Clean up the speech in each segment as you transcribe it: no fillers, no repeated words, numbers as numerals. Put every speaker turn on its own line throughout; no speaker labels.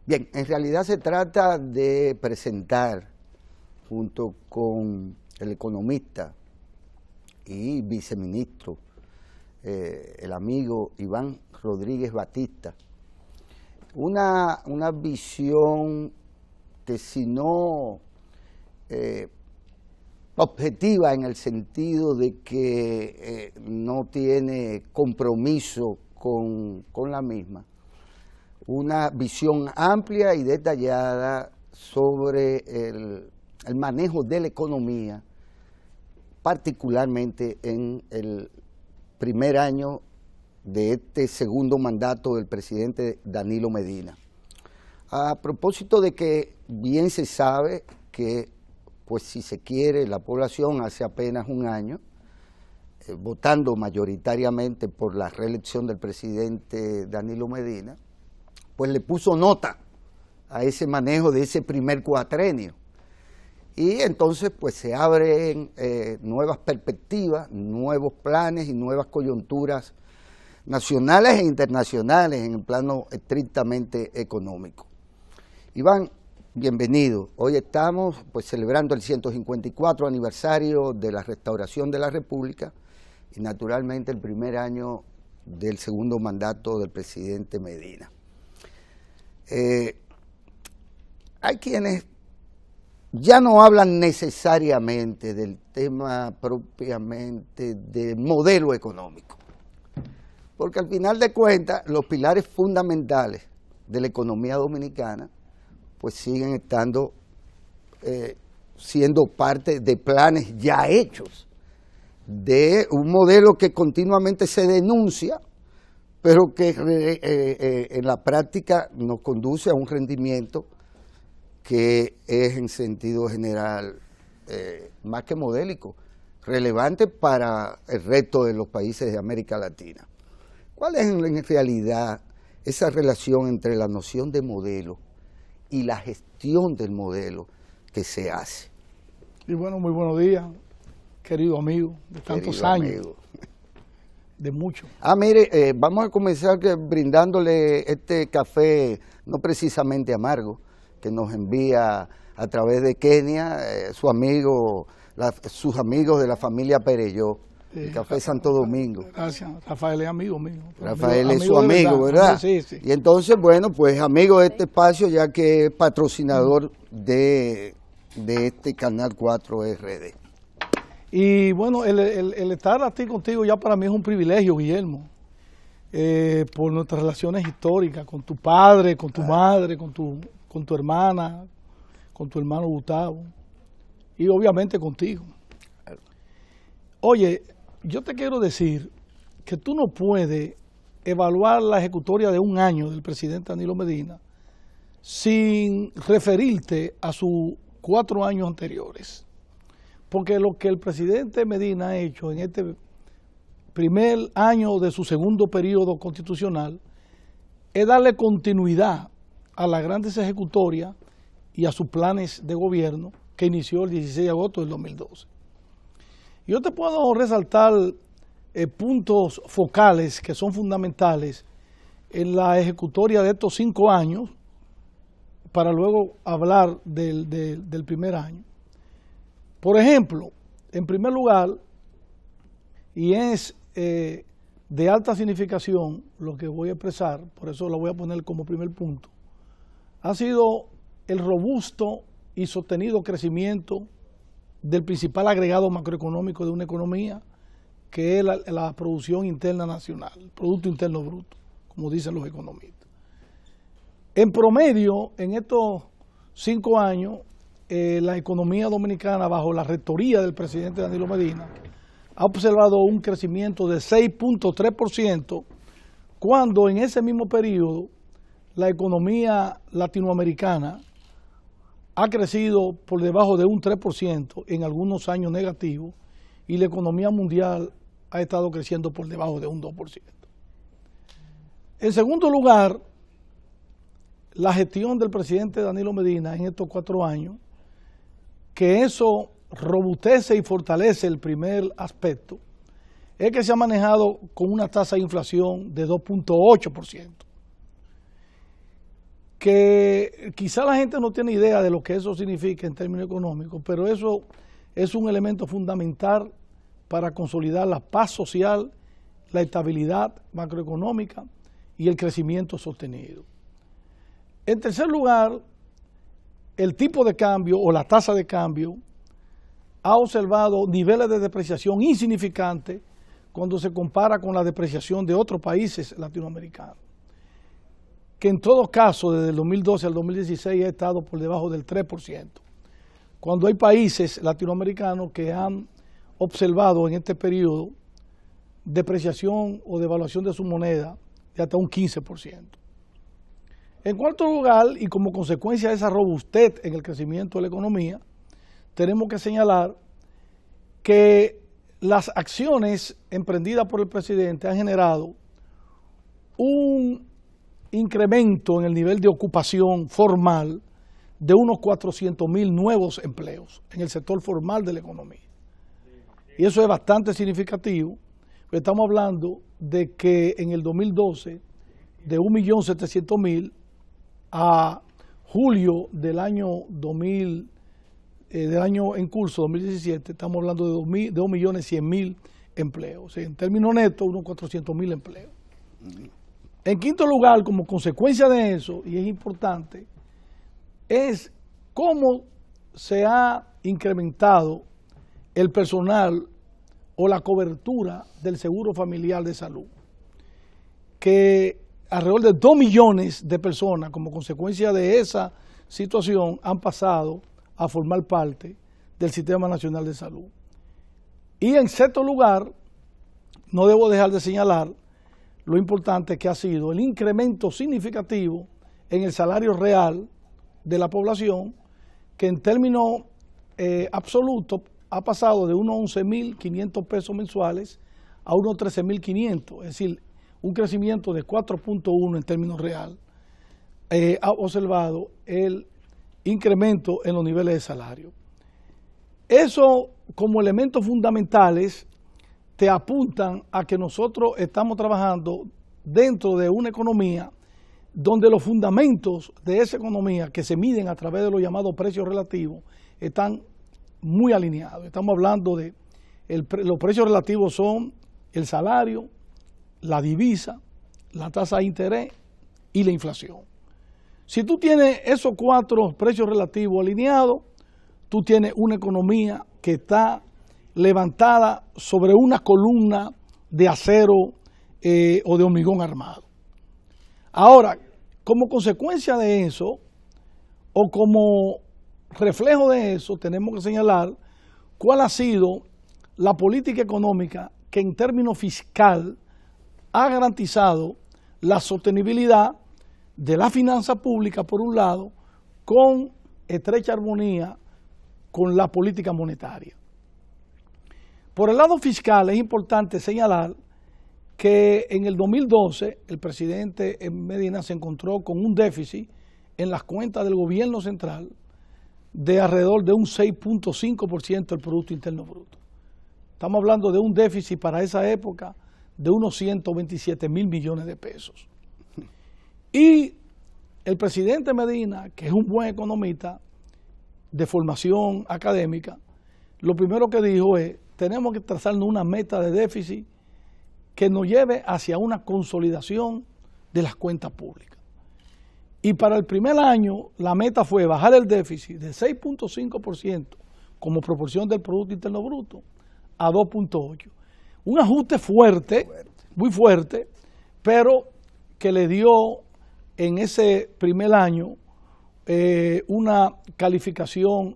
Bien, en realidad se trata de presentar, junto con el economista y viceministro, el amigo Iván Rodríguez Batista, una visión que, si no objetiva en el sentido de que no tiene compromiso con la misma, una visión amplia y detallada sobre el manejo de la economía, particularmente en el primer año de este segundo mandato del presidente Danilo Medina. A propósito de que bien se sabe que, pues si se quiere, la población hace apenas un año, votando mayoritariamente por la reelección del presidente Danilo Medina, pues le puso nota a ese manejo de ese primer cuatrenio. Y entonces pues se abren nuevas perspectivas, nuevos planes y nuevas coyunturas nacionales e internacionales en el plano estrictamente económico. Iván, bienvenido. Hoy estamos pues celebrando el 154 aniversario de la restauración de la República y naturalmente el primer año del segundo mandato del presidente Medina. Hay quienes ya no hablan necesariamente del tema propiamente de modelo económico, porque al final de cuentas los pilares fundamentales de la economía dominicana pues siguen estando siendo parte de planes ya hechos, de un modelo que continuamente se denuncia, pero que en la práctica nos conduce a un rendimiento que es en sentido general más que modélico, relevante para el resto de los países de América Latina. ¿Cuál es en realidad esa relación entre la noción de modelo y la gestión del modelo que se hace?
Y bueno, muy buenos días, querido amigo, de tantos años. Amigo. De mucho.
Mire, vamos a comenzar brindándole este café, no precisamente amargo, que nos envía a través de Kenia, sus amigos de la familia Pereyó, el Café Santo Domingo.
Gracias, Rafael es amigo mío.
Rafael es su amigo, ¿verdad?
Sí, sí.
Y entonces, bueno, pues amigo de este espacio, ya que es patrocinador de este Canal 4 RD.
Y bueno, el estar aquí contigo ya para mí es un privilegio, Guillermo, por nuestras relaciones históricas, con tu padre, con tu madre, con tu hermana, con tu hermano Gustavo, y obviamente contigo. Oye, yo te quiero decir que tú no puedes evaluar la ejecutoria de un año del presidente Danilo Medina sin referirte a sus 4 años anteriores. Porque lo que el presidente Medina ha hecho en este primer año de su segundo periodo constitucional es darle continuidad a las grandes ejecutorias y a sus planes de gobierno que inició el 16 de agosto del 2012. Yo te puedo resaltar puntos focales que son fundamentales en la ejecutoria de estos 5 años para luego hablar del primer año. Por ejemplo, en primer lugar, y es de alta significación lo que voy a expresar, por eso lo voy a poner como primer punto, ha sido el robusto y sostenido crecimiento del principal agregado macroeconómico de una economía, que es la producción interna nacional, el Producto Interno Bruto, como dicen los economistas. En promedio, en estos 5 años, la economía dominicana, bajo la rectoría del presidente Danilo Medina, ha observado un crecimiento de 6.3%, cuando en ese mismo periodo la economía latinoamericana ha crecido por debajo de un 3%, en algunos años negativos, y la economía mundial ha estado creciendo por debajo de un 2%. En segundo lugar, la gestión del presidente Danilo Medina en estos 4 años, que eso robustece y fortalece el primer aspecto, es que se ha manejado con una tasa de inflación de 2.8%, que quizá la gente no tiene idea de lo que eso significa en términos económicos, pero eso es un elemento fundamental para consolidar la paz social, la estabilidad macroeconómica y el crecimiento sostenido. En tercer lugar, el tipo de cambio o la tasa de cambio ha observado niveles de depreciación insignificantes cuando se compara con la depreciación de otros países latinoamericanos, que en todo caso desde el 2012 al 2016 ha estado por debajo del 3%, cuando hay países latinoamericanos que han observado en este periodo depreciación o devaluación de su moneda de hasta un 15%. En cuarto lugar, y como consecuencia de esa robustez en el crecimiento de la economía, tenemos que señalar que las acciones emprendidas por el presidente han generado un incremento en el nivel de ocupación formal de unos 400,000 nuevos empleos en el sector formal de la economía. Y eso es bastante significativo. Estamos hablando de que en el 2012, de 1.700.000 a julio del año 2000, del año en curso, 2017, estamos hablando de 2.100.000 empleos. O sea, en términos netos, unos 400,000 empleos. En quinto lugar, como consecuencia de eso, y es importante, es cómo se ha incrementado el personal o la cobertura del seguro familiar de salud, que alrededor de 2 millones de personas como consecuencia de esa situación han pasado a formar parte del Sistema Nacional de Salud. Y en sexto lugar, no debo dejar de señalar lo importante que ha sido el incremento significativo en el salario real de la población, que en términos absolutos ha pasado de unos 11.500 pesos mensuales a unos 13.500, es decir, un crecimiento de 4.1 en términos real. Ha observado el incremento en los niveles de salario. Eso, como elementos fundamentales, te apuntan a que nosotros estamos trabajando dentro de una economía donde los fundamentos de esa economía, que se miden a través de los llamados precios relativos, están muy alineados. Estamos hablando de los precios relativos son el salario, la divisa, la tasa de interés y la inflación. Si tú tienes esos 4 precios relativos alineados, tú tienes una economía que está levantada sobre una columna de acero o de hormigón armado. Ahora, como consecuencia de eso, o como reflejo de eso, tenemos que señalar cuál ha sido la política económica que en términos fiscal ha garantizado la sostenibilidad de la finanza pública, por un lado, con estrecha armonía con la política monetaria. Por el lado fiscal es importante señalar que en el 2012 el presidente Medina se encontró con un déficit en las cuentas del gobierno central de alrededor de un 6.5% del Producto Interno Bruto. Estamos hablando de un déficit para esa época de unos 127,000 millones de pesos. Y el presidente Medina, que es un buen economista de formación académica, lo primero que dijo es: tenemos que trazarnos una meta de déficit que nos lleve hacia una consolidación de las cuentas públicas. Y para el primer año la meta fue bajar el déficit de 6.5% como proporción del Producto Interno Bruto a 2.8%. Un ajuste fuerte, muy fuerte, pero que le dio en ese primer año una calificación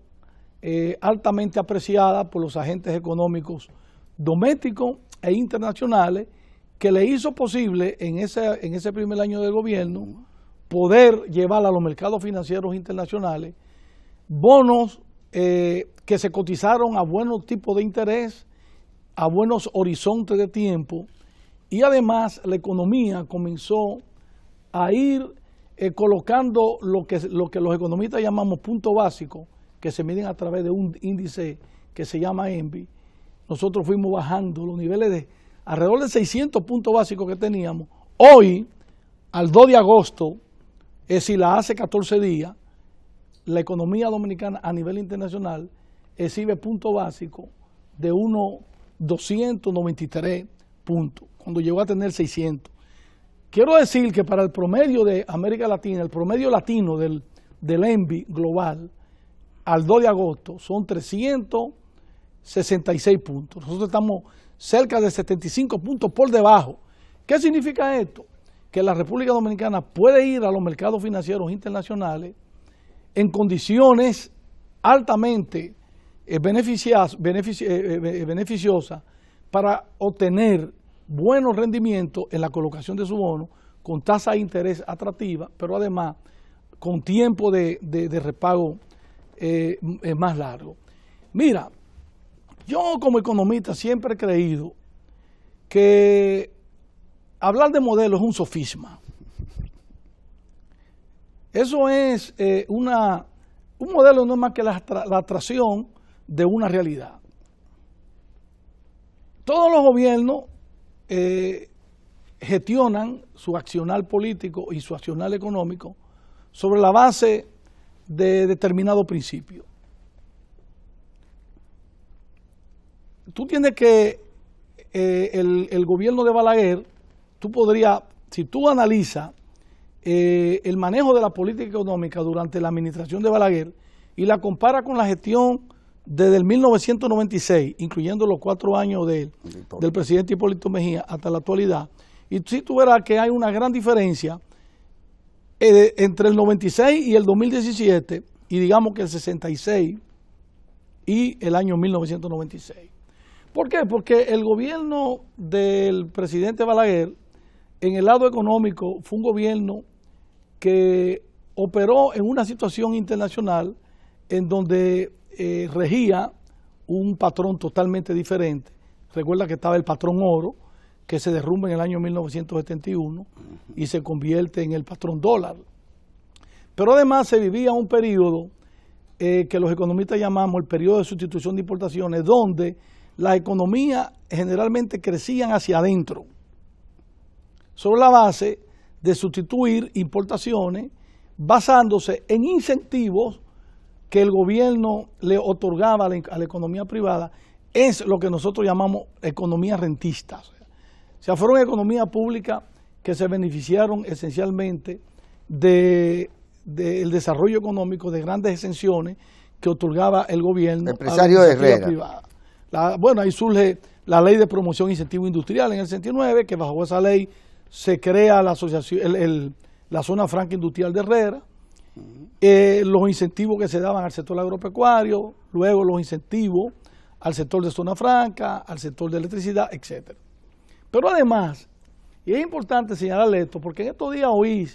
altamente apreciada por los agentes económicos domésticos e internacionales, que le hizo posible en ese primer año del gobierno poder llevar a los mercados financieros internacionales bonos que se cotizaron a buenos tipos de interés, a buenos horizontes de tiempo, y además la economía comenzó a ir colocando lo que los economistas llamamos puntos básicos, que se miden a través de un índice que se llama ENVI. Nosotros fuimos bajando los niveles de alrededor de 600 puntos básicos que teníamos. Hoy, al 2 de agosto, si la hace 14 días, la economía dominicana a nivel internacional exhibe punto básico de unos 293 puntos, cuando llegó a tener 600. Quiero decir que para el promedio de América Latina, el promedio latino del ENVI global, al 2 de agosto, son 366 puntos. Nosotros estamos cerca de 75 puntos por debajo. ¿Qué significa esto? Que la República Dominicana puede ir a los mercados financieros internacionales en condiciones altamente beneficiosas para obtener buenos rendimientos en la colocación de su bono, con tasa de interés atractiva, pero además con tiempo de repago más largo. Mira, yo como economista siempre he creído que hablar de modelo es un sofisma. Eso es un modelo no es más que la atracción de una realidad. Todos los gobiernos gestionan su accionar político y su accionar económico sobre la base de determinados principios. Tú tienes que, el gobierno de Balaguer, tú podrías, si tú analizas el manejo de la política económica durante la administración de Balaguer y la comparas con la gestión desde el 1996, incluyendo los 4 años del presidente Hipólito Mejía hasta la actualidad, y si tú verás que hay una gran diferencia entre el 96 y el 2017, y digamos que el 66 y el año 1996. ¿Por qué? Porque el gobierno del presidente Balaguer, en el lado económico, fue un gobierno que operó en una situación internacional en donde regía un patrón totalmente diferente. Recuerda que estaba el patrón oro, que se derrumba en el año 1971 y se convierte en el patrón dólar. Pero además se vivía un periodo que los economistas llamamos el periodo de sustitución de importaciones, donde las economías generalmente crecían hacia adentro, sobre la base de sustituir importaciones, basándose en incentivos que el gobierno le otorgaba a la economía privada. Es lo que nosotros llamamos economía rentista. O sea, fueron economías públicas que se beneficiaron esencialmente del desarrollo económico, de grandes exenciones que otorgaba el gobierno
empresario
a la
de
iniciativa
Herrera.
privada. Bueno, ahí surge la ley de promoción e incentivo industrial en el 69, que bajo esa ley se crea la asociación, la zona franca industrial de Herrera, los incentivos que se daban al sector agropecuario, luego los incentivos al sector de zona franca, al sector de electricidad, etcétera. Pero además, y es importante señalarle esto, porque en estos días oí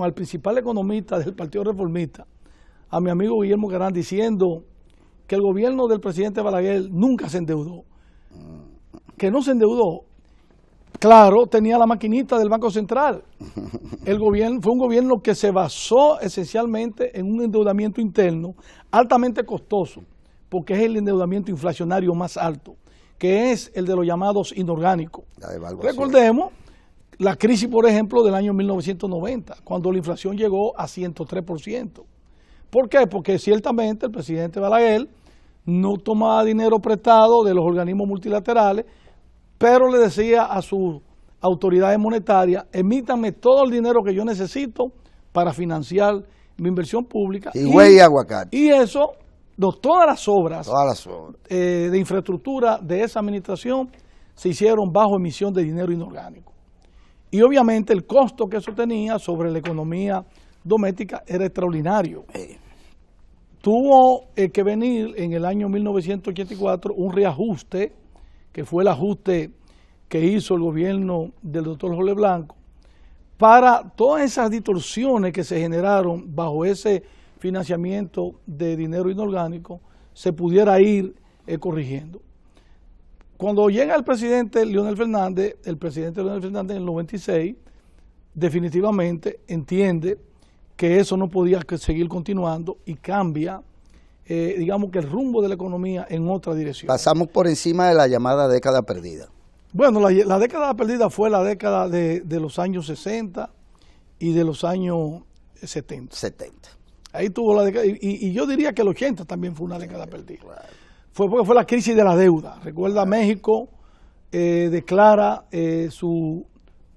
al principal economista del Partido Reformista, a mi amigo Guillermo Garán, diciendo que el gobierno del presidente Balaguer nunca se endeudó, que no se endeudó. Claro, tenía la maquinita del Banco Central. El gobierno fue un gobierno que se basó esencialmente en un endeudamiento interno altamente costoso, porque es el endeudamiento inflacionario más alto, que es el de los llamados inorgánicos. Recordemos la crisis, por ejemplo, del año 1990, cuando la inflación llegó a 103%. ¿Por qué? Porque ciertamente el presidente Balaguer no tomaba dinero prestado de los organismos multilaterales, pero le decía a sus autoridades monetarias: emítanme todo el dinero que yo necesito para financiar mi inversión pública.
Y aguacate.
Y eso, todas las obras de infraestructura de esa administración se hicieron bajo emisión de dinero inorgánico. Y obviamente el costo que eso tenía sobre la economía doméstica era extraordinario. Tuvo que venir en el año 1984 un reajuste, que fue el ajuste que hizo el gobierno del doctor Jorge Blanco, para todas esas distorsiones que se generaron bajo ese financiamiento de dinero inorgánico, se pudiera ir corrigiendo. Cuando llega el presidente Leonel Fernández en el 96, definitivamente entiende que eso no podía seguir continuando y cambia, digamos que el rumbo de la economía en otra dirección.
Pasamos por encima de la llamada década perdida.
Bueno, la década perdida fue la década de los años 60 y de los años 70.
70.
Ahí tuvo la década, y yo diría que el 80 también fue una década perdida.
Claro.
Fue porque fue la crisis de la deuda. Recuerda, México declara su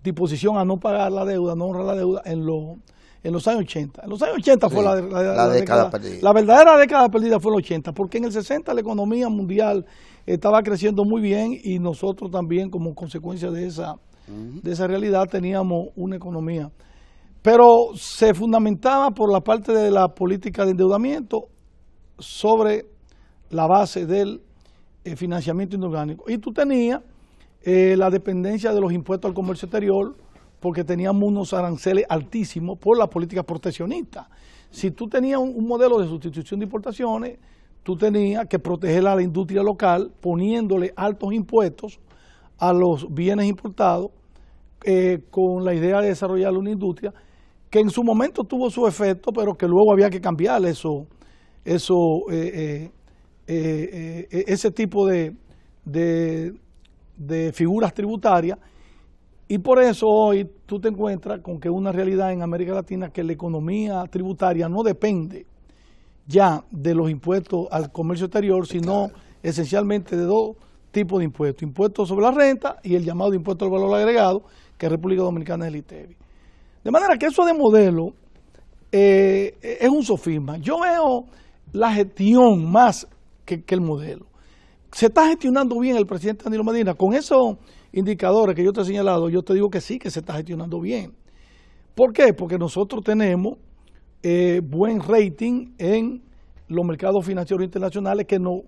disposición a no pagar la deuda, no honrar la deuda en los años 80. En los años 80 fue la década perdida. La verdadera década perdida fue el 80, porque en el 60 la economía mundial estaba creciendo muy bien y nosotros también, como consecuencia de esa realidad, teníamos una economía. Pero se fundamentaba por la parte de la política de endeudamiento sobre la base del financiamiento inorgánico. Y tú tenías la dependencia de los impuestos al comercio exterior, porque teníamos unos aranceles altísimos por la política proteccionista. Si tú tenías un modelo de sustitución de importaciones, tú tenías que proteger a la industria local poniéndole altos impuestos a los bienes importados con la idea de desarrollar una industria que en su momento tuvo su efecto, pero que luego había que cambiar ese tipo de figuras tributarias. Y por eso hoy tú te encuentras con que una realidad en América Latina que la economía tributaria no depende ya de los impuestos al comercio exterior, sino esencialmente de dos tipos de impuestos: impuestos sobre la renta y el llamado impuesto al valor agregado, que es República Dominicana es el ITEVI. De manera que eso de modelo es un sofisma. Yo veo la gestión más que el modelo. Se está gestionando bien el presidente Danilo Medina. Con esos indicadores que yo te he señalado, yo te digo que sí, que se está gestionando bien. ¿Por qué? Porque nosotros tenemos buen rating en los mercados financieros internacionales que nos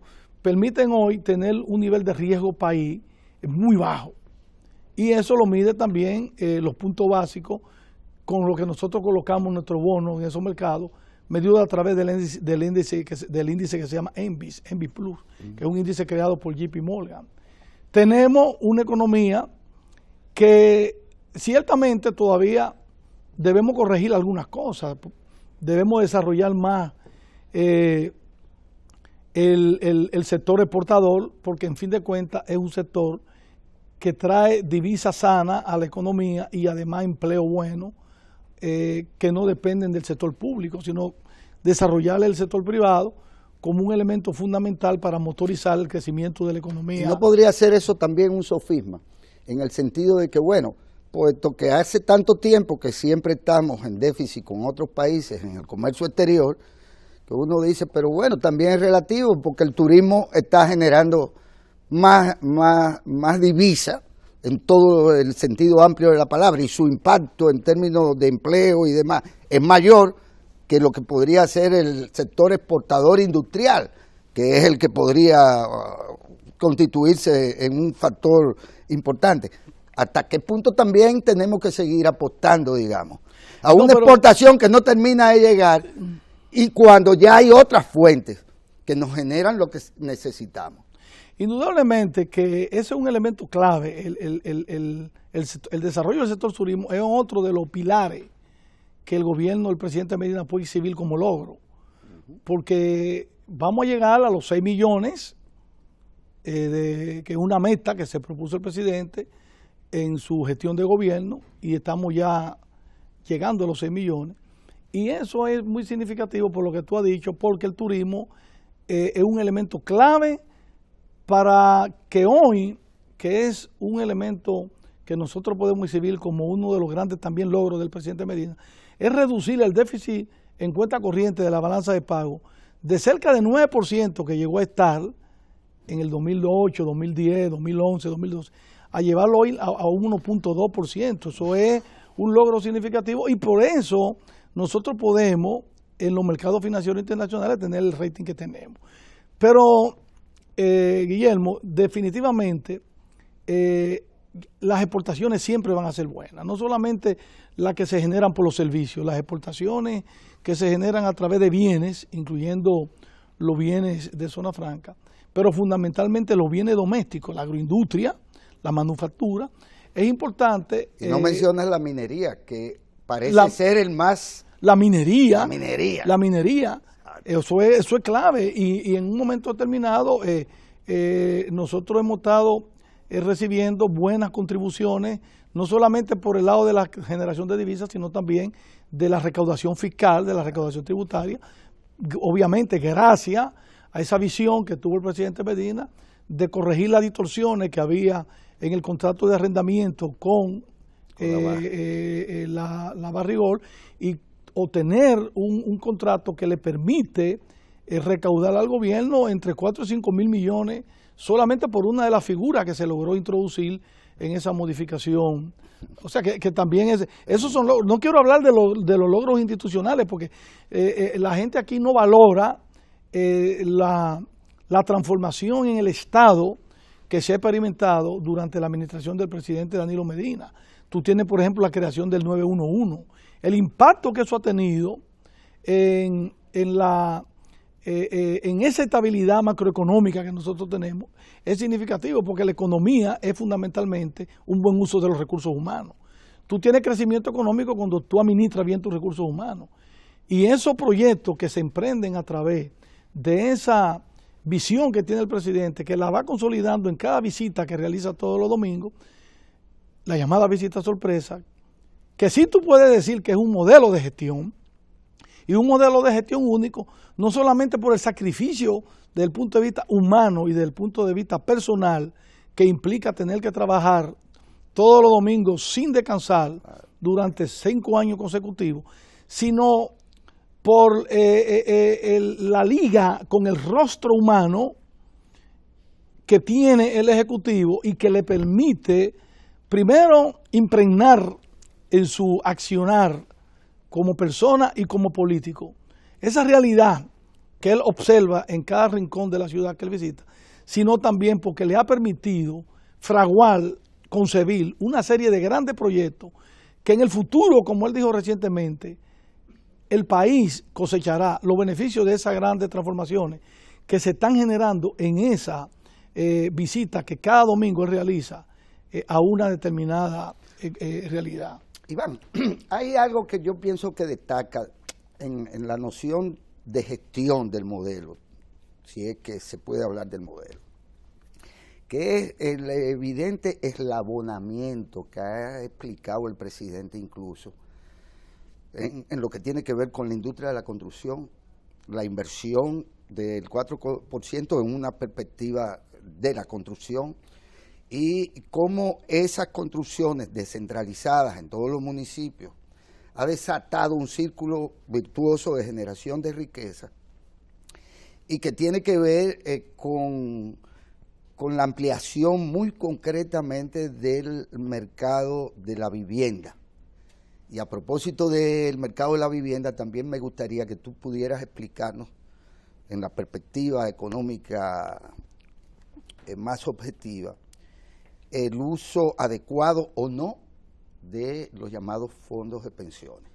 permiten hoy tener un nivel de riesgo país muy bajo. Y eso lo mide también los puntos básicos con lo que nosotros colocamos nuestros bonos en esos mercados, medido a través del índice que se llama Envis Plus, que es un índice creado por JP Morgan. Tenemos una economía que ciertamente todavía debemos corregir algunas cosas, debemos desarrollar más el sector exportador, porque en fin de cuentas es un sector que trae divisa sana a la economía y además empleo bueno, que no dependen del sector público, sino desarrollar el sector privado como un elemento fundamental para motorizar el crecimiento de la economía.
¿Y no podría ser eso también un sofisma? En el sentido de que, bueno, puesto que hace tanto tiempo que siempre estamos en déficit con otros países en el comercio exterior, que uno dice, pero bueno, también es relativo, porque el turismo está generando más divisa en todo el sentido amplio de la palabra, y su impacto en términos de empleo y demás es mayor que lo que podría ser el sector exportador industrial, que es el que podría constituirse en un factor importante. ¿Hasta qué punto también tenemos que seguir apostando, digamos, a una exportación que no termina de llegar, y cuando ya hay otras fuentes que nos generan lo que necesitamos?
Indudablemente que ese es un elemento clave. El desarrollo del sector turismo es otro de los pilares que el gobierno del presidente Medina puede exhibir como logro, porque vamos a llegar a los 6 millones, que es una meta que se propuso el presidente en su gestión de gobierno, y estamos ya llegando a los 6 millones, y eso es muy significativo por lo que tú has dicho, porque el turismo es un elemento clave para que hoy, que es un elemento que nosotros podemos exhibir como uno de los grandes también logros del presidente Medina, es reducir el déficit en cuenta corriente de la balanza de pago de cerca de 9% que llegó a estar en el 2008, 2010, 2011, 2012, a llevarlo hoy a 1.2%. Eso es un logro significativo, y por eso nosotros podemos en los mercados financieros internacionales tener el rating que tenemos. Pero Guillermo, definitivamente las exportaciones siempre van a ser buenas, no solamente las que se generan por los servicios, las exportaciones que se generan a través de bienes, incluyendo los bienes de zona franca, pero fundamentalmente los bienes domésticos, la agroindustria, la manufactura. Es importante.
Y no mencionas la minería, que parece ser el más.
La minería. Eso es clave, y en un momento determinado nosotros hemos estado recibiendo buenas contribuciones, no solamente por el lado de la generación de divisas, sino también de la recaudación fiscal, de la recaudación tributaria, obviamente gracias a esa visión que tuvo el presidente Medina de corregir las distorsiones que había en el contrato de arrendamiento con la Barrigol y obtener un contrato que le permite recaudar al gobierno entre 4 y 5 mil millones solamente por una de las figuras que se logró introducir en esa modificación. O sea que también esos son no quiero hablar de los logros institucionales porque la gente aquí no valora la transformación en el Estado que se ha experimentado durante la administración del presidente Danilo Medina. Tú tienes, por ejemplo, la creación del 911. El impacto que eso ha tenido en esa estabilidad macroeconómica que nosotros tenemos es significativo porque la economía es fundamentalmente un buen uso de los recursos humanos. Tú tienes crecimiento económico cuando tú administras bien tus recursos humanos. Y esos proyectos que se emprenden a través de esa visión que tiene el presidente, que la va consolidando en cada visita que realiza todos los domingos, la llamada visita sorpresa, que sí tú puedes decir que es un modelo de gestión, y un modelo de gestión único, no solamente por el sacrificio desde el punto de vista humano y desde el punto de vista personal, que implica tener que trabajar todos los domingos sin descansar durante 5 años consecutivos, sino por la liga con el rostro humano que tiene el Ejecutivo y que le permite, primero, impregnar en su accionar como persona y como político esa realidad que él observa en cada rincón de la ciudad que él visita, sino también porque le ha permitido fraguar, concebir una serie de grandes proyectos que en el futuro, como él dijo recientemente, el país cosechará los beneficios de esas grandes transformaciones que se están generando en esa visita que cada domingo él realiza a una determinada realidad.
Iván, hay algo que yo pienso que destaca en la noción de gestión del modelo, si es que se puede hablar del modelo, que es el evidente eslabonamiento que ha explicado el presidente incluso en lo que tiene que ver con la industria de la construcción, la inversión del 4% en una perspectiva de la construcción, y cómo esas construcciones descentralizadas en todos los municipios ha desatado un círculo virtuoso de generación de riqueza y que tiene que ver con la ampliación muy concretamente del mercado de la vivienda. Y a propósito del mercado de la vivienda, también me gustaría que tú pudieras explicarnos en la perspectiva económica más objetiva el uso adecuado o no de los llamados fondos de pensiones,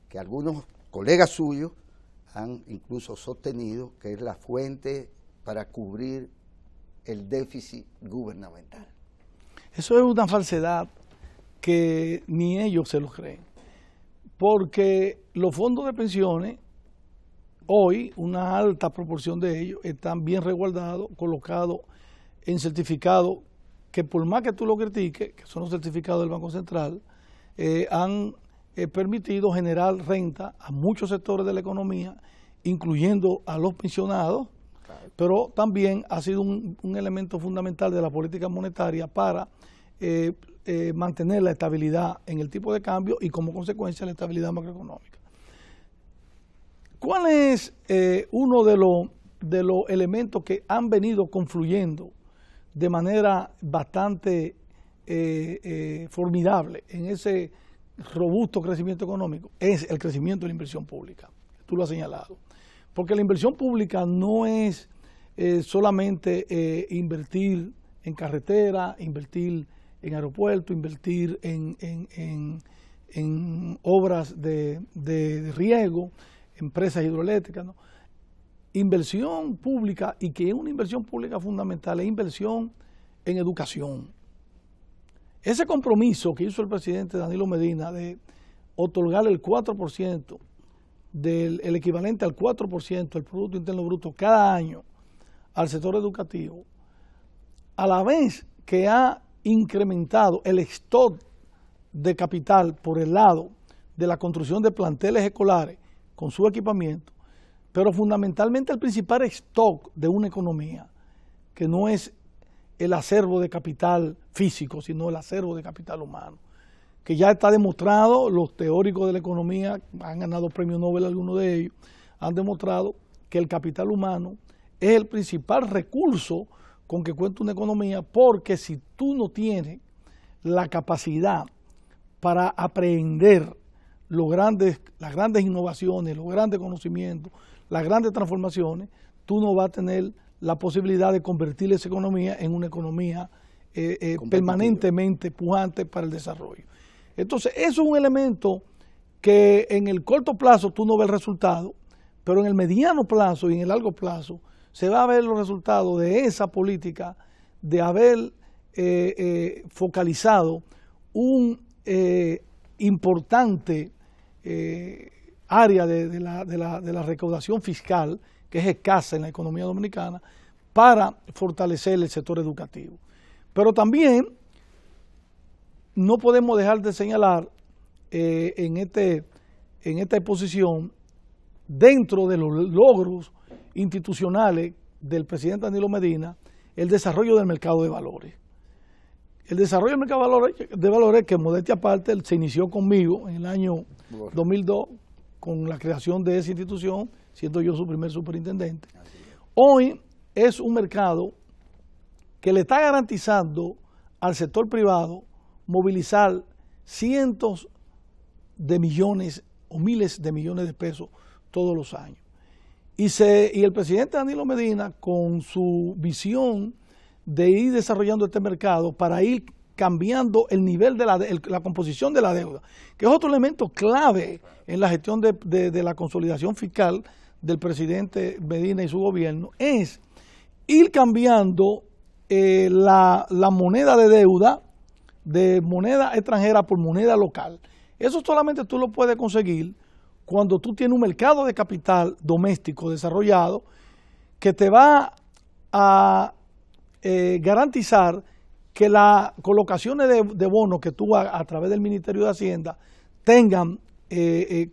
que algunos colegas suyos han incluso sostenido que es la fuente para cubrir el déficit gubernamental.
Eso es una falsedad que ni ellos se lo creen, porque los fondos de pensiones, hoy una alta proporción de ellos están bien resguardados, colocados en certificados que por más que tú lo critiques, que son los certificados del Banco Central, han permitido generar renta a muchos sectores de la economía, incluyendo a los pensionados, claro, pero también ha sido un elemento fundamental de la política monetaria para mantener la estabilidad en el tipo de cambio y como consecuencia la estabilidad macroeconómica. ¿Cuál es uno de los elementos que han venido confluyendo de manera bastante formidable en ese robusto crecimiento económico? Es el crecimiento de la inversión pública. Tú lo has señalado. Porque la inversión pública no es solamente invertir en carretera, invertir en aeropuertos, invertir en obras de riego, empresas hidroeléctricas, ¿no? Inversión pública, y que es una inversión pública fundamental, es inversión en educación. Ese compromiso que hizo el presidente Danilo Medina de otorgar el 4%, el equivalente al 4% del Producto Interno Bruto cada año al sector educativo, a la vez que ha incrementado el stock de capital por el lado de la construcción de planteles escolares con su equipamiento, pero fundamentalmente el principal stock de una economía, que no es el acervo de capital físico, sino el acervo de capital humano, que ya está demostrado. Los teóricos de la economía, han ganado premio Nobel algunos de ellos, han demostrado que el capital humano es el principal recurso con que cuenta una economía, porque si tú no tienes la capacidad para aprehender las grandes innovaciones, los grandes conocimientos, las grandes transformaciones, tú no vas a tener la posibilidad de convertir esa economía en una economía permanentemente pujante para el desarrollo. Entonces, eso es un elemento que en el corto plazo tú no ves el resultado, pero en el mediano plazo y en el largo plazo se va a ver los resultados de esa política de haber focalizado un importante área de la recaudación fiscal, que es escasa en la economía dominicana, para fortalecer el sector educativo. Pero también no podemos dejar de señalar en esta exposición, dentro de los logros institucionales del presidente Danilo Medina, el desarrollo del mercado de valores. El desarrollo del mercado de valores, que modestia aparte, se inició conmigo en el año 2002, con la creación de esa institución, siendo yo su primer superintendente. Hoy es un mercado que le está garantizando al sector privado movilizar cientos de millones o miles de millones de pesos todos los años. Y el presidente Danilo Medina, con su visión de ir desarrollando este mercado para ir cambiando el nivel de la composición de la deuda, que es otro elemento clave en la gestión de la consolidación fiscal del presidente Medina y su gobierno, es ir cambiando la moneda de deuda de moneda extranjera por moneda local. Eso solamente tú lo puedes conseguir cuando tú tienes un mercado de capital doméstico desarrollado que te va a garantizar que las colocaciones de bonos que tú hagas a través del Ministerio de Hacienda tengan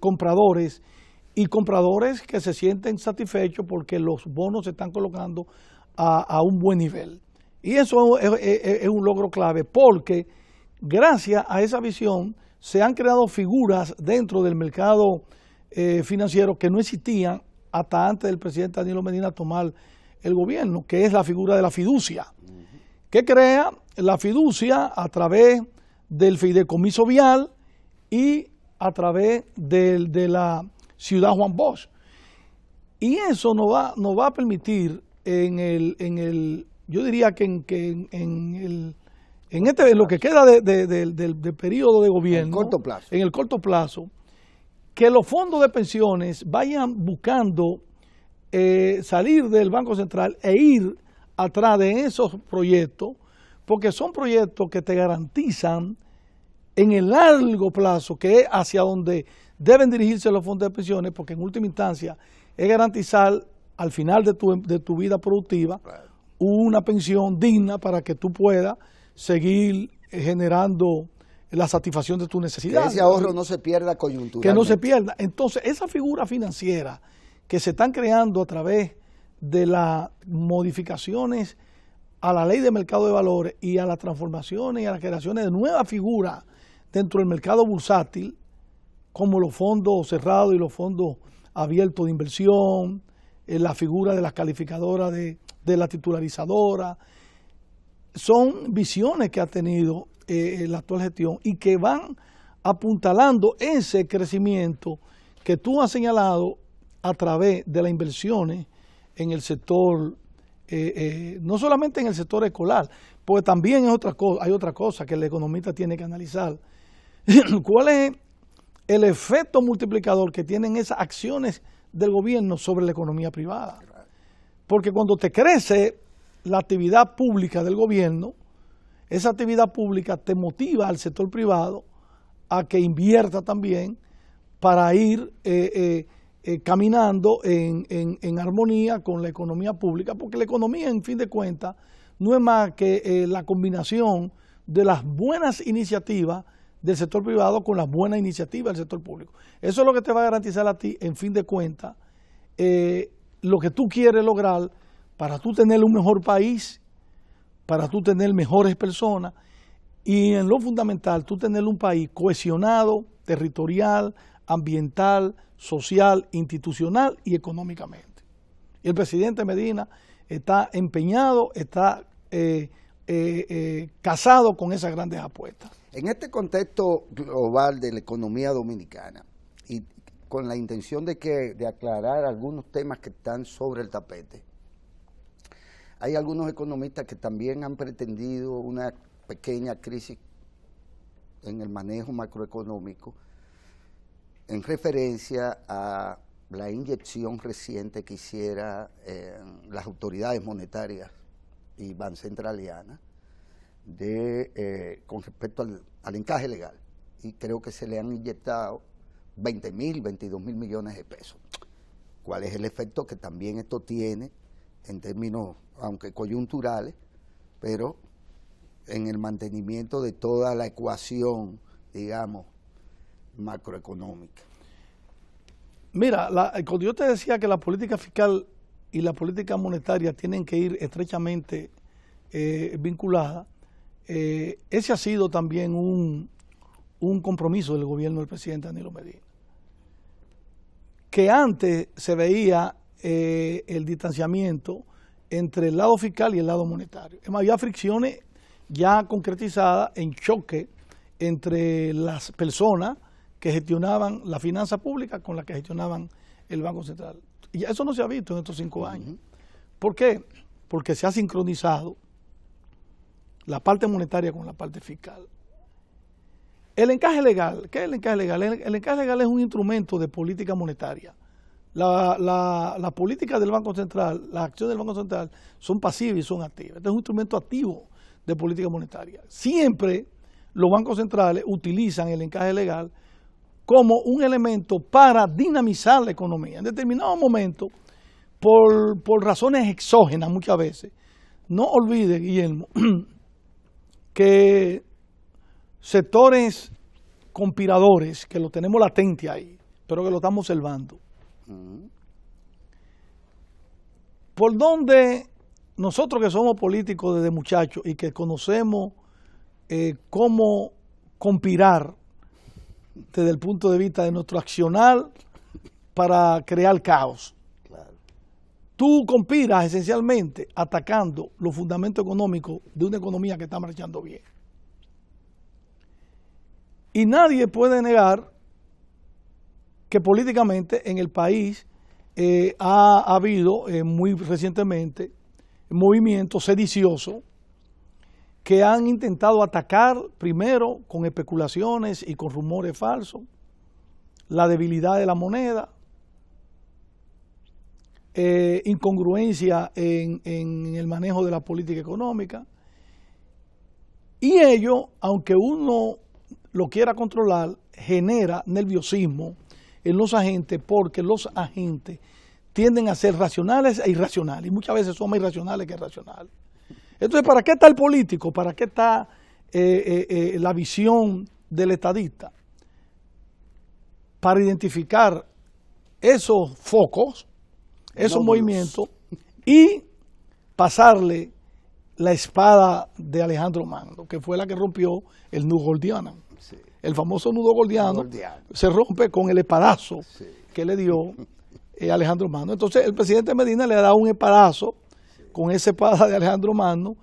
compradores, y compradores que se sienten satisfechos porque los bonos se están colocando a un buen nivel. Y eso es un logro clave, porque gracias a esa visión se han creado figuras dentro del mercado financiero que no existían hasta antes del presidente Danilo Medina tomar el gobierno, que es la figura de la fiducia, que crea la fiducia a través del fideicomiso vial y a través de la Ciudad Juan Bosch. Y eso nos va a permitir yo diría que en lo que queda del periodo de gobierno, en el corto plazo, que los fondos de pensiones vayan buscando salir del Banco Central e ir atrás de esos proyectos, porque son proyectos que te garantizan en el largo plazo, que es hacia donde deben dirigirse los fondos de pensiones, porque en última instancia es garantizar al final de tu vida productiva una pensión digna para que tú puedas seguir generando la satisfacción de tus necesidades.
Que ese ahorro no se pierda coyunturalmente.
Que no se pierda. Entonces, esa figura financiera que se están creando a través de las modificaciones a la ley de mercado de valores y a las transformaciones y a las creaciones de nuevas figuras dentro del mercado bursátil, como los fondos cerrados y los fondos abiertos de inversión, la figura de las calificadoras de la titularizadora, son visiones que ha tenido la actual gestión y que van apuntalando ese crecimiento que tú has señalado a través de las inversiones en el sector, no solamente en el sector escolar, porque también hay otra cosa que el economista tiene que analizar. ¿Cuál es el efecto multiplicador que tienen esas acciones del gobierno sobre la economía privada? Porque cuando te crece la actividad pública del gobierno, esa actividad pública te motiva al sector privado a que invierta también para ir caminando en armonía con la economía pública, porque la economía, en fin de cuentas, no es más que la combinación de las buenas iniciativas del sector privado con las buenas iniciativas del sector público. Eso es lo que te va a garantizar a ti, en fin de cuentas, lo que tú quieres lograr para tú tener un mejor país, para tú tener mejores personas y en lo fundamental, tú tener un país cohesionado, territorial, ambiental, social, institucional y económicamente. Y el presidente Medina está empeñado, está casado con esas grandes apuestas.
En este contexto global de la economía dominicana y con la intención de aclarar algunos temas que están sobre el tapete, hay algunos economistas que también han pretendido una pequeña crisis en el manejo macroeconómico en referencia a la inyección reciente que hiciera las autoridades monetarias y bancentralianas con respecto al encaje legal. Y creo que se le han inyectado 20.000, 22.000 millones de pesos. ¿Cuál es el efecto que también esto tiene en términos, aunque coyunturales, pero en el mantenimiento de toda la ecuación, digamos, macroeconómica?
Mira, cuando yo te decía que la política fiscal y la política monetaria tienen que ir estrechamente vinculadas, ese ha sido también un compromiso del gobierno del presidente Danilo Medina. Que antes se veía el distanciamiento entre el lado fiscal y el lado monetario. Había fricciones ya concretizadas en choque entre las personas que gestionaban la finanza pública con las que gestionaban el Banco Central. Y eso no se ha visto en estos 5 años. ¿Por qué? Porque se ha sincronizado la parte monetaria con la parte fiscal. El encaje legal, ¿qué es el encaje legal? El encaje legal es un instrumento de política monetaria. La política del Banco Central, las acciones del Banco Central son pasivas y son activas. Este es un instrumento activo de política monetaria. Siempre los bancos centrales utilizan el encaje legal como un elemento para dinamizar la economía. En determinado momento, por razones exógenas muchas veces, no olvide, Guillermo, que sectores conspiradores, que lo tenemos latente ahí, pero que lo estamos observando, por donde nosotros que somos políticos desde muchachos y que conocemos cómo conspirar desde el punto de vista de nuestro accionar para crear caos.
Claro.
Tú conspiras esencialmente atacando los fundamentos económicos de una economía que está marchando bien. Y nadie puede negar que políticamente en el país ha habido muy recientemente movimientos sediciosos que han intentado atacar primero con especulaciones y con rumores falsos la debilidad de la moneda, incongruencia en el manejo de la política económica, y ello, aunque uno lo quiera controlar, genera nerviosismo en los agentes, porque los agentes tienden a ser racionales e irracionales, y muchas veces son más irracionales que racionales. Entonces, ¿para qué está el político? ¿Para qué está la visión del estadista? Para identificar esos focos, esos movimientos, y pasarle la espada de Alejandro Magno, que fue la que rompió el nudo gordiano. Sí. El famoso nudo gordiano se rompe con el espadazo que le dio Alejandro Magno. Entonces, el presidente Medina le ha dado un espadazo con esa espada de Alejandro Magno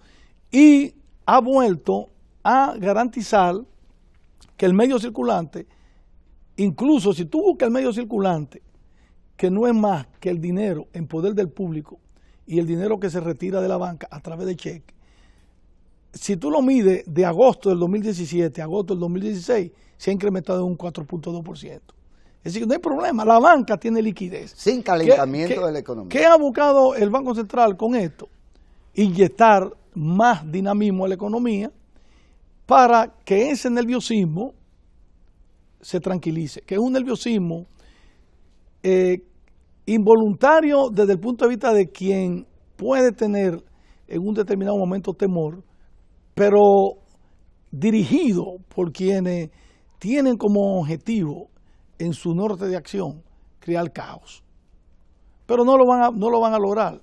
y ha vuelto a garantizar que el medio circulante, incluso si tú buscas el medio circulante, que no es más que el dinero en poder del público y el dinero que se retira de la banca a través de cheque, si tú lo mides de agosto del 2017 a agosto del 2016, se ha incrementado en un 4.2%. Es decir, no hay problema, la banca tiene liquidez.
Sin calentamiento de la economía.
¿Qué ha buscado el Banco Central con esto? Inyectar más dinamismo a la economía para que ese nerviosismo se tranquilice, que es un nerviosismo involuntario desde el punto de vista de quien puede tener en un determinado momento temor, pero dirigido por quienes tienen como objetivo en su norte de acción crear caos. Pero no lo van a lograr.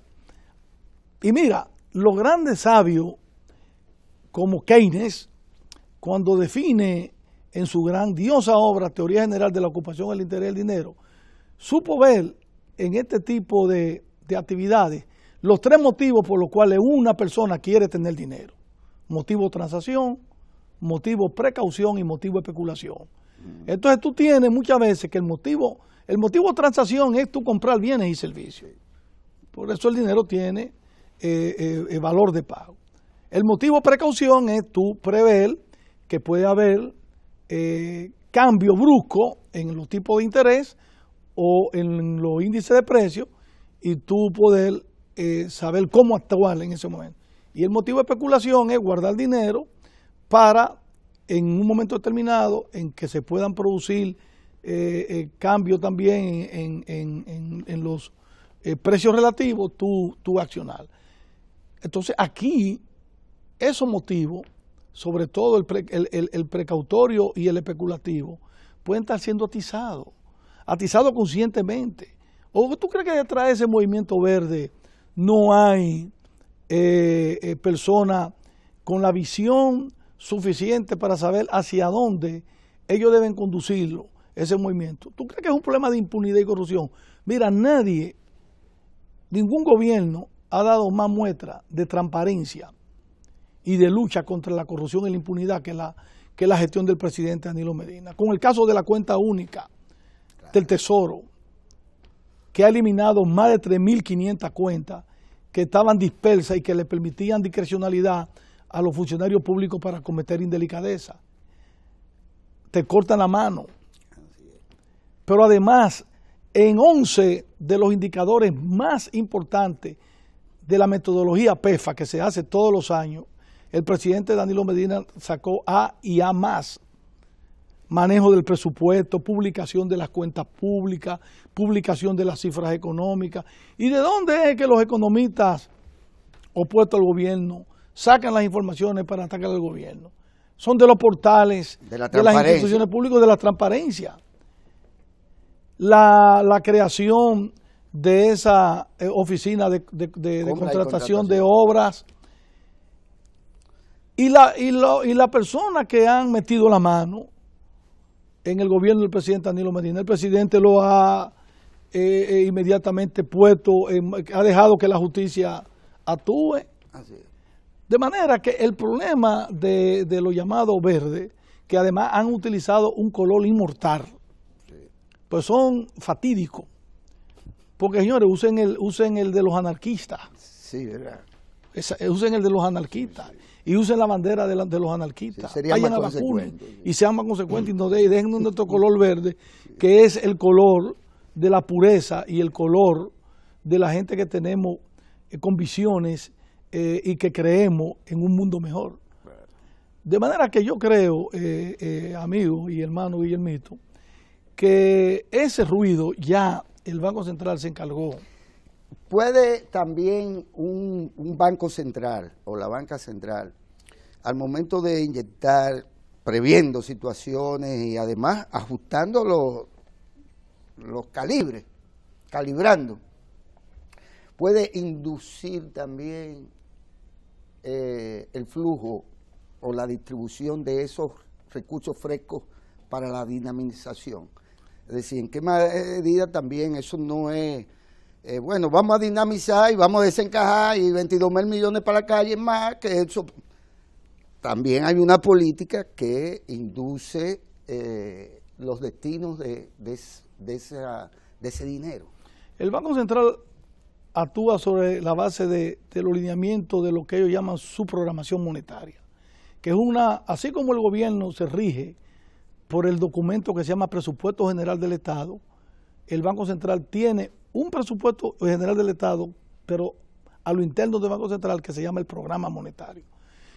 Y mira, los grandes sabios como Keynes, cuando define en su grandiosa obra Teoría General de la Ocupación, el Interés y el Dinero, supo ver en este tipo de actividades los tres motivos por los cuales una persona quiere tener dinero. Motivo transacción, motivo precaución y motivo especulación. Entonces tú tienes muchas veces que el motivo transacción es tú comprar bienes y servicios. Por eso el dinero tiene valor de pago. El motivo precaución es tú prever que puede haber cambio brusco en los tipos de interés o en los índices de precios y tú poder saber cómo actuar en ese momento. Y el motivo de especulación es guardar dinero para en un momento determinado en que se puedan producir cambios también en los precios relativos, tú accionar. Entonces aquí esos motivos, sobre todo el precautorio y el especulativo, pueden estar siendo atizados conscientemente. ¿O tú crees que detrás de ese movimiento verde no hay personas con la visión suficiente para saber hacia dónde ellos deben conducirlo, ese movimiento? ¿Tú crees que es un problema de impunidad y corrupción? Mira, ningún gobierno ha dado más muestra de transparencia y de lucha contra la corrupción y la impunidad que la gestión del presidente Danilo Medina. Con el caso de la cuenta única del Tesoro, que ha eliminado más de 3.500 cuentas que estaban dispersas y que le permitían discrecionalidad a los funcionarios públicos para cometer indelicadeza. Te cortan la mano. Pero además, en 11 de los indicadores más importantes de la metodología PEFA, que se hace todos los años, el presidente Danilo Medina sacó A y A+. Manejo del presupuesto, publicación de las cuentas públicas, publicación de las cifras económicas. ¿Y de dónde es que los economistas opuestos al gobierno sacan las informaciones para atacar al gobierno? Son de los portales, de las instituciones públicas, de la transparencia. La creación de esa oficina de contratación de obras y la persona que han metido la mano en el gobierno del presidente Danilo Medina. El presidente lo ha inmediatamente puesto, ha dejado que la justicia actúe. Así es. De manera que el problema de los llamados verdes, que además han utilizado un color inmortal, pues son fatídicos. Porque, señores, usen el de los anarquistas. Sí, ¿verdad? Usen el de los anarquistas. Sí. Y usen la bandera de los anarquistas. Sí, vayan a vacunen y sean más consecuentes y no dejen nuestro color verde, que es el color de la pureza y el color de la gente que tenemos convicciones y que creemos en un mundo mejor. De manera que yo creo, amigo y hermano Guillermito, que ese ruido ya el Banco Central se encargó.
¿Puede también un banco central o la banca central, al momento de inyectar, previendo situaciones y además ajustando los calibres, calibrando, puede inducir también el flujo o la distribución de esos recursos frescos para la dinamización? Es decir, ¿en qué medida también eso no es... bueno, vamos a dinamizar y vamos a desencajar y 22.000 millones para la calle más, que eso también hay una política que induce los destinos de ese dinero?
El Banco Central actúa sobre la base de los lineamientos de lo que ellos llaman su programación monetaria, que es así como el gobierno se rige por el documento que se llama Presupuesto General del Estado, el Banco Central tiene un presupuesto general del Estado, pero a lo interno del Banco Central, que se llama el programa monetario,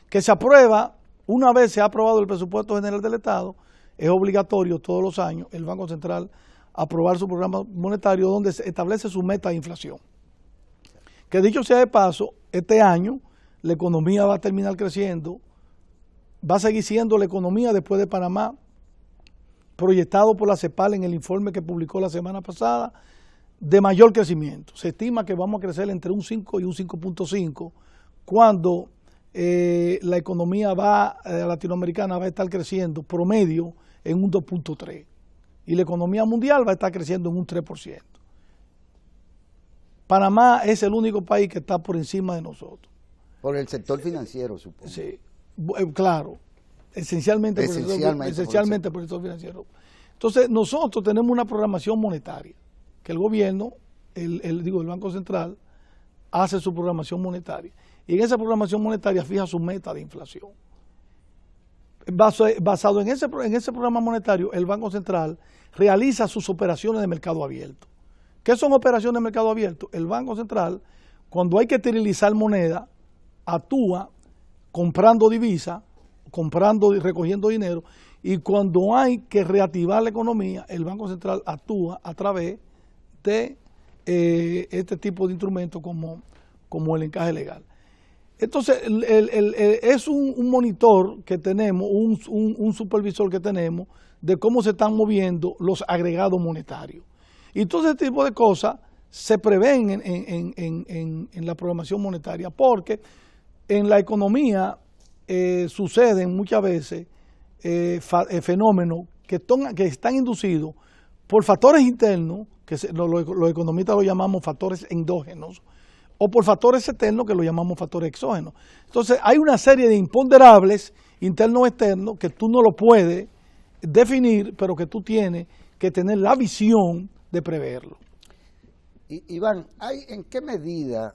que se aprueba. Una vez se ha aprobado el presupuesto general del Estado, es obligatorio todos los años el Banco Central aprobar su programa monetario donde se establece su meta de inflación. Que dicho sea de paso, este año la economía va a terminar creciendo, va a seguir siendo la economía después de Panamá, proyectado por la CEPAL en el informe que publicó la semana pasada, de mayor crecimiento. Se estima que vamos a crecer entre un 5 y un 5.5 cuando la economía latinoamericana va a estar creciendo promedio en un 2.3 y la economía mundial va a estar creciendo en un 3%. Panamá es el único país que está por encima de nosotros.
Por el sector financiero, supongo.
Sí, claro. Esencialmente por el sector financiero. Entonces, nosotros tenemos una programación monetaria, que el gobierno, el Banco Central, hace su programación monetaria. Y en esa programación monetaria fija su meta de inflación. Basado en ese programa monetario, el Banco Central realiza sus operaciones de mercado abierto. ¿Qué son operaciones de mercado abierto? El Banco Central, cuando hay que esterilizar moneda, actúa comprando divisas, comprando y recogiendo dinero, y cuando hay que reactivar la economía, el Banco Central actúa a través de este tipo de instrumentos como el encaje legal. Entonces, es un monitor que tenemos, un supervisor que tenemos de cómo se están moviendo los agregados monetarios. Y todo ese tipo de cosas se prevén en la programación monetaria, porque en la economía suceden muchas veces fenómenos que están inducidos por factores internos, que los economistas lo llamamos factores endógenos, o por factores externos que lo llamamos factores exógenos. Entonces hay una serie de imponderables internos o externos que tú no lo puedes definir, pero que tú tienes que tener la visión de preverlo.
Iván, ¿en qué medida,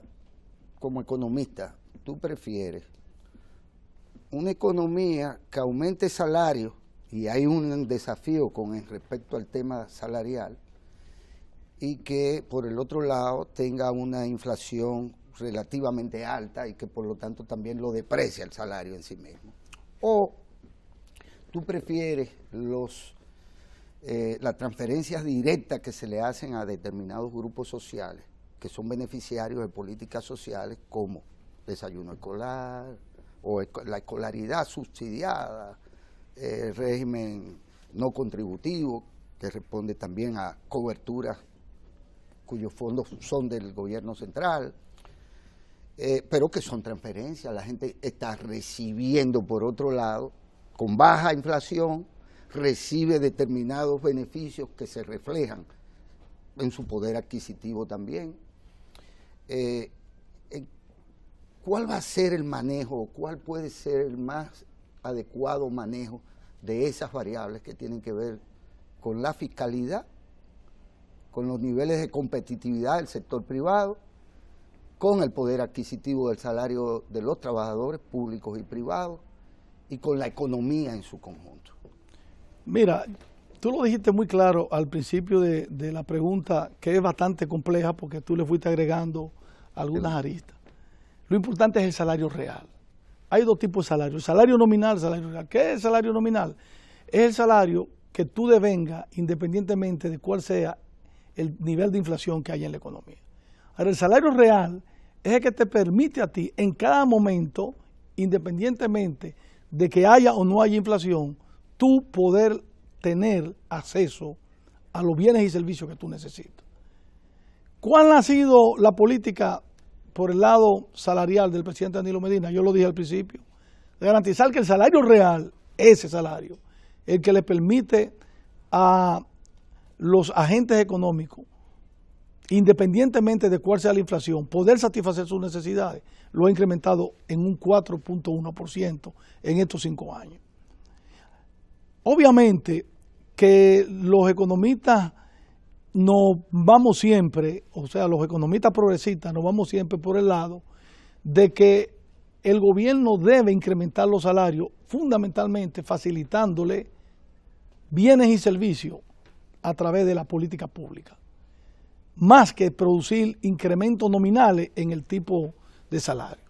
como economista, tú prefieres una economía que aumente salario, y hay un desafío con respecto al tema salarial, y que por el otro lado tenga una inflación relativamente alta y que por lo tanto también lo deprecia el salario en sí mismo? ¿O tú prefieres las transferencias directas que se le hacen a determinados grupos sociales que son beneficiarios de políticas sociales como desayuno escolar o la escolaridad subsidiada, el régimen no contributivo que responde también a coberturas cuyos fondos son del gobierno central, pero que son transferencias? La gente está recibiendo por otro lado, con baja inflación, recibe determinados beneficios que se reflejan en su poder adquisitivo también. ¿Cuál va a ser el manejo, cuál puede ser el más adecuado manejo de esas variables que tienen que ver con la fiscalidad, con los niveles de competitividad del sector privado, con el poder adquisitivo del salario de los trabajadores públicos y privados y con la economía en su conjunto?
Mira, tú lo dijiste muy claro al principio de la pregunta, que es bastante compleja porque tú le fuiste agregando algunas aristas. Lo importante es el salario real. Hay dos tipos de salario, el salario nominal y el salario real. ¿Qué es el salario nominal? Es el salario que tú devengas independientemente de cuál sea el nivel de inflación que hay en la economía. Ahora, el salario real es el que te permite a ti en cada momento, independientemente de que haya o no haya inflación, tú poder tener acceso a los bienes y servicios que tú necesitas. ¿Cuál ha sido la política por el lado salarial del presidente Danilo Medina? Yo lo dije al principio, de garantizar que el salario real, ese salario, el que le permite a los agentes económicos, independientemente de cuál sea la inflación, poder satisfacer sus necesidades, lo ha incrementado en un 4.1% en estos 5 años. Obviamente que los economistas nos vamos siempre, o sea, los economistas progresistas nos vamos siempre por el lado de que el gobierno debe incrementar los salarios, fundamentalmente facilitándole bienes y servicios a través de la política pública, más que producir incrementos nominales en el tipo de salario.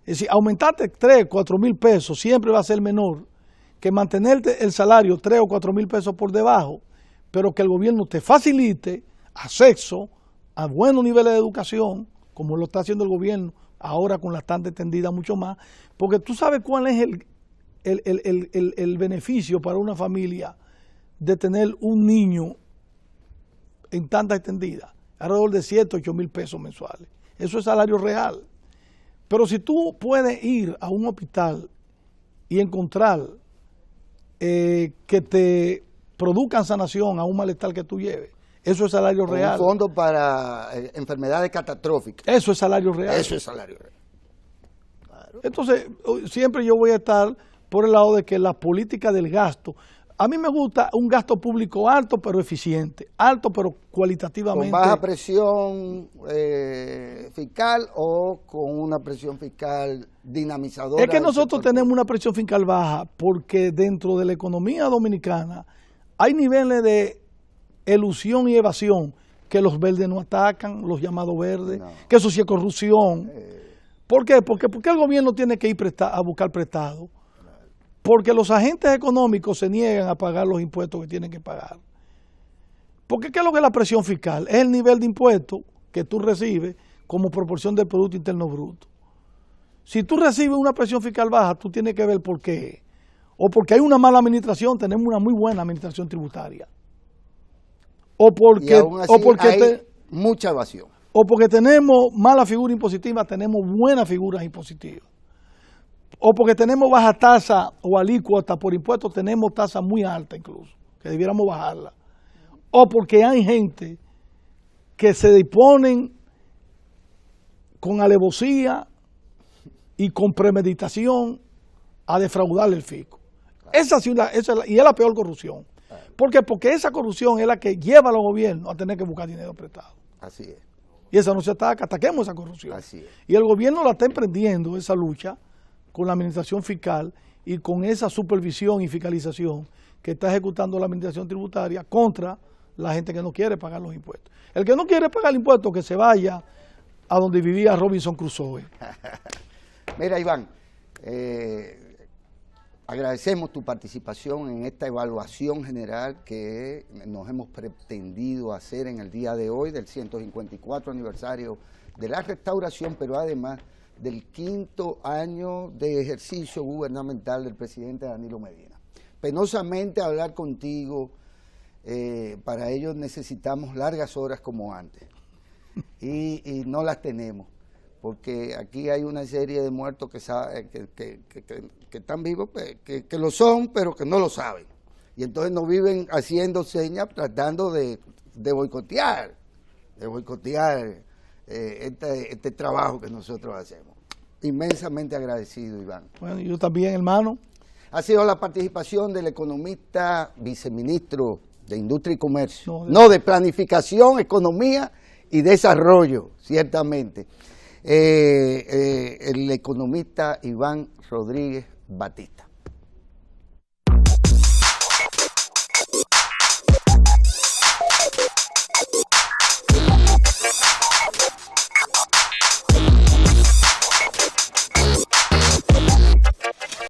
Es decir, aumentarte 3, 4 mil pesos siempre va a ser menor que mantenerte el salario 3 o 4 mil pesos por debajo, pero que el gobierno te facilite acceso a buenos niveles de educación, como lo está haciendo el gobierno ahora con la tanda extendida mucho más, porque tú sabes cuál es el beneficio para una familia de tener un niño en tanda extendida, alrededor de 7, 8 mil pesos mensuales. Eso es salario real. Pero si tú puedes ir a un hospital y encontrar que te produzcan sanación a un malestar que tú lleves, eso es salario real.
Un fondo para enfermedades catastróficas.
Eso es salario real.
Eso es salario real.
Claro. Entonces, siempre yo voy a estar por el lado de que la política del gasto, a mí me gusta un gasto público alto pero eficiente, alto pero cualitativamente.
¿Con baja presión fiscal o con una presión fiscal dinamizadora?
Es que nosotros tenemos una presión fiscal baja porque dentro de la economía dominicana hay niveles de elusión y evasión que los verdes no atacan, los llamados verdes, no. Que eso sí es corrupción. ¿Por qué? Porque el gobierno tiene que ir a buscar prestado. Porque los agentes económicos se niegan a pagar los impuestos que tienen que pagar. Porque ¿qué es lo que es la presión fiscal? Es el nivel de impuestos que tú recibes como proporción del Producto Interno Bruto. Si tú recibes una presión fiscal baja, tú tienes que ver por qué. O porque hay una mala administración, tenemos una muy buena administración tributaria. O porque,
hay mucha evasión.
O porque tenemos mala figura impositiva, tenemos buenas figuras impositivas. O porque tenemos baja tasa o alícuota por impuestos, tenemos tasa muy alta incluso, que debiéramos bajarla. O porque hay gente que se disponen con alevosía y con premeditación a defraudar el fisco. Esa y es la peor corrupción. ¿Por qué? Porque esa corrupción es la que lleva a los gobiernos a tener que buscar dinero prestado.
Así es.
Y esa no se ataca, ataquemos esa corrupción.
Así es.
Y el gobierno la está emprendiendo, esa lucha, con la administración fiscal y con esa supervisión y fiscalización que está ejecutando la administración tributaria contra la gente que no quiere pagar los impuestos. El que no quiere pagar el impuesto, que se vaya a donde vivía Robinson Crusoe.
Mira, Iván, agradecemos tu participación en esta evaluación general que nos hemos pretendido hacer en el día de hoy del 154 aniversario de la restauración, pero además del 5º año de ejercicio gubernamental del presidente Danilo Medina. Penosamente hablar contigo, para ello necesitamos largas horas como antes y no las tenemos, porque aquí hay una serie de muertos que están vivos, que lo son, pero que no lo saben. Y entonces nos viven haciendo señas, tratando de boicotear este trabajo que nosotros hacemos. Inmensamente agradecido, Iván.
Bueno, yo también, hermano.
Ha sido la participación del economista viceministro de Industria y Comercio, no de Planificación, Economía y Desarrollo, ciertamente. El economista Iván Rodríguez Batista.